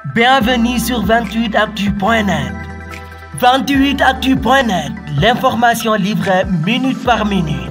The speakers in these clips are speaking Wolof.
Bienvenue sur 28actu.net. 28actu.net, l'information livrée minute par minute.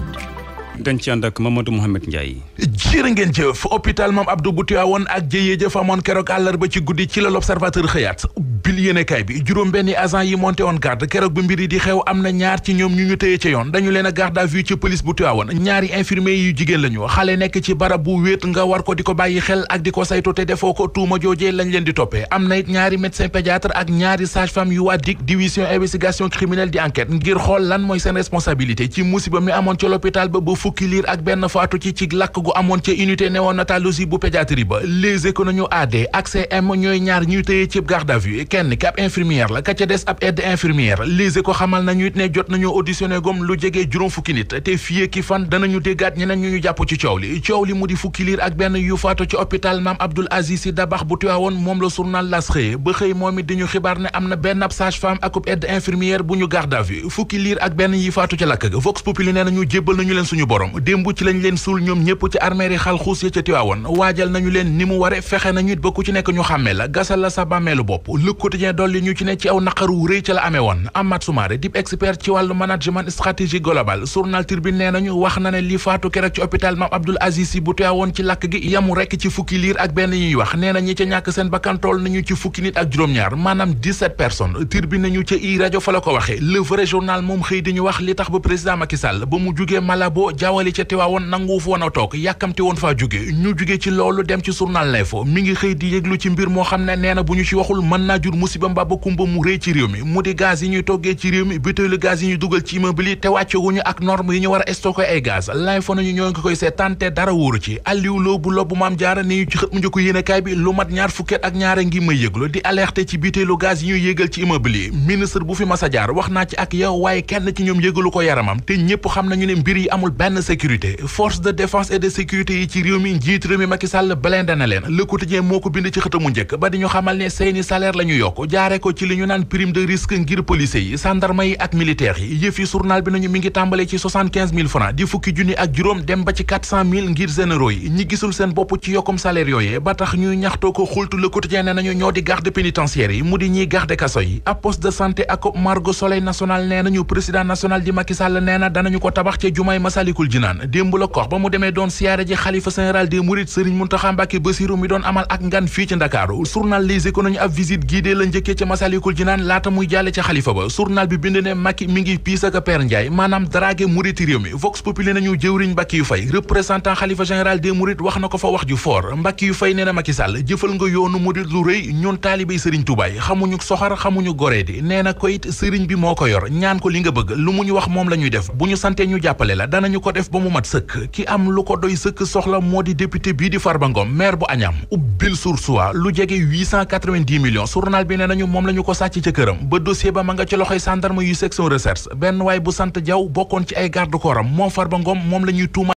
dañ ci ànd ak Mamadou Mouhamed Ndiaye. jërë ngeen jëf hôpital Mame Abdou bu Tivaouane ak jëyee jëf amoon keroog àllarba ci guddi ci la l'Observateur xëyaat bil yéenekaay bi juróom benni agent yi monté woon garde keroog bi mbir yi di xew am na ñaar ci ñoom ñu tëye ca yoon dañu leen a garde à vue ci police bu Tivaouane ñaari infirmier yu jigéen lañu xale nekk ci barab bu wéet nga war ko di ko bàyyi xel ak di ko saytu te defoo ko tuuma joojee lañ leen di toppee am na it ñaari médecin pédiatre ak ñaari sage-femme yu waa DIC division investigation criminelle di enquête ngir xool lan mooy seen responsabilité ci musiba mi amoon ca l'hôpital ba fukki liir ak benn faatu ci lakk gu amoon ca unité néonatologie bu pédiatrie ba Les Échos nañu AD ak CM ñooy ñaar ñuy tëye ci garde à vue kenn ki ab infirmière la ka ca des ab aide infirmière Les Échos xamal nañu it ne jot nañu auditionné gom lu jege juróom fukki nit te fii ki fan danañu déggaat ñeneen ñu jàpp ci coow li mu di fukki liir ak benn yu faatu ci hôpital Mame Abdoul Aziz Sy Dabakh bu Tivaouane moom la journal L'As xëye ba xëy moom it di ñu xibaar ne am na benn ab sage-femme ak aide infirmière bu ñu garde à vue fukki liir ak benn yi faatu ca lakk ga Vox Populi nee nañu jébbal nañu leen suñu borom démb ci lañ leen suul ñoom ñëpp ci armeeri Xalxuus ya ca Tivaouane waajal nañu leen ni mu ware fexe nañu it ba ku ci nekk ñu xàmmee la gasal la sa bàmmeelu bopp Le Quotidien dolli ñu ci ne ci aw naqaru rëy ca la amee woon Amath Soumaré dip expert ci wàllu management stratégique global journal Tribune nee nañu wax na ne li faatu keroog ci hôpital Mame Abdoul Aziz Sy bu Tivaouane ci lakk gi yamu rekk ci fukki liir ak benn ñuy wax nee na ñi ca ñàkk seen bakkan toll nañu ci fukki nit ak juróom-ñaar maanaam 17 personnes Tribune nañu ca i rajo fa la ko waxee Le Vrai Journal moom xëy di ñu wax li tax ba président Macky Sall ba mu jugee Malabo jaawali ca Tivaouane nangu fu woon a toog yàkkamti woon faa jóge ñu jóge ci loolu dem ci journal L'Info mi ngi xëy di yëglu ci mbir moo xam ne nee na bu ñu ci waxul mën naa jur musiba mbaa ba kumba mu rëy ci réew mi mu di gaz yi ñuy toggee ci réew mi butéelu gaz yi ñuy dugal ci immeuble yi te wàccewuñu ak norme yi ñu war a stocké ay gaz L'Info nañu ñoo ngi koy seetaan te dara wóoru ci Aliou Lo bu lobbu Maam Jaara ni ñu ci xët mu njëkk yéenekaay bi lu mat ñaar fukket ak ñaara ngi may yëglu di alerté ci butéelu gaz yi ñuy yégal ci immeuble yi ministre bu fi masa jaar wax naa ci ak yow waaye kenn ci ñoom yégalu ko yaramam te ñëpp xam nañu ne mbir yi amul benn sécurité force de défense et de sécurité yi ci réew mi njiit réew mi Macky Sall blindé na leen Le Quotidien moo ko bind ci xëtamu njëkk ba di ñu xamal ne seeni salaire la ñu yokk jaare ko ci li ñu naan prime de risque ngir policiers yi gendarme yi ak militaires yi yëf yi journal bi nañu mi ngi tàmbale ci 75 000 francs di fukki junni ak juróom dem ba ci 400 000 ngir généraux yi ñi gisul seen bopp ci yokkum salaire yooyee ba tax ñuy ñaxtoo ko xultu Le Quotidien ne nañu ñoo di garde pénitentiaire yi mu di ñiy garde kaso yi ab poste de santé ak Margo Soleil national nee nañu président national di Macky Sall nee na danañu ko tabax ca jumaay Masalikul Jinaan démb la kox ba mu demee doon siyaare ji xalifa général des mourides Serigne Mountakha Mbacké Bassirou mi doon amal ak ngan fii ci Ndakaaru journal Les Échos nañu ab visite guidée la njëkkee ca Masalikul Jinaan laata muy jàlle ca xalifa ba journal bi bind ne Macky mi ngi piis ak Père Ndiaye maanaam dragué mouride réew mi Vox Populi nañu jëwriñ Mbacké Faye représentant xalifa général des mourides wax na ko fa wax ju fort Mbacké Faye nee na Macky Sall jëfal nga yoonu mouride lu rëy ñun taalibey Serigne Touba yi xamuñu soxar xamuñu goreedi nee na ko it Serigne bi moo ko yor ñaan ko li nga bëgg lu mu ñu wax moom la ñuy def bu ñu santee ñu jàppale la danañu ko def ba mu mat sëkk ki am lu ko doy sëkk soxla moo di député bii di Farba Ngom maire bu Agnam ubbil Source A lu jege 890 millions journal bi nee nañu moom la ñu ko sàcc ca këram ba dossier ba ma nga ci loxoy gendarme yu section recherche benn waay bu sant Diaw bokkoon ci ay garde corps am moom Farba Ngom moom la ñuy tuuma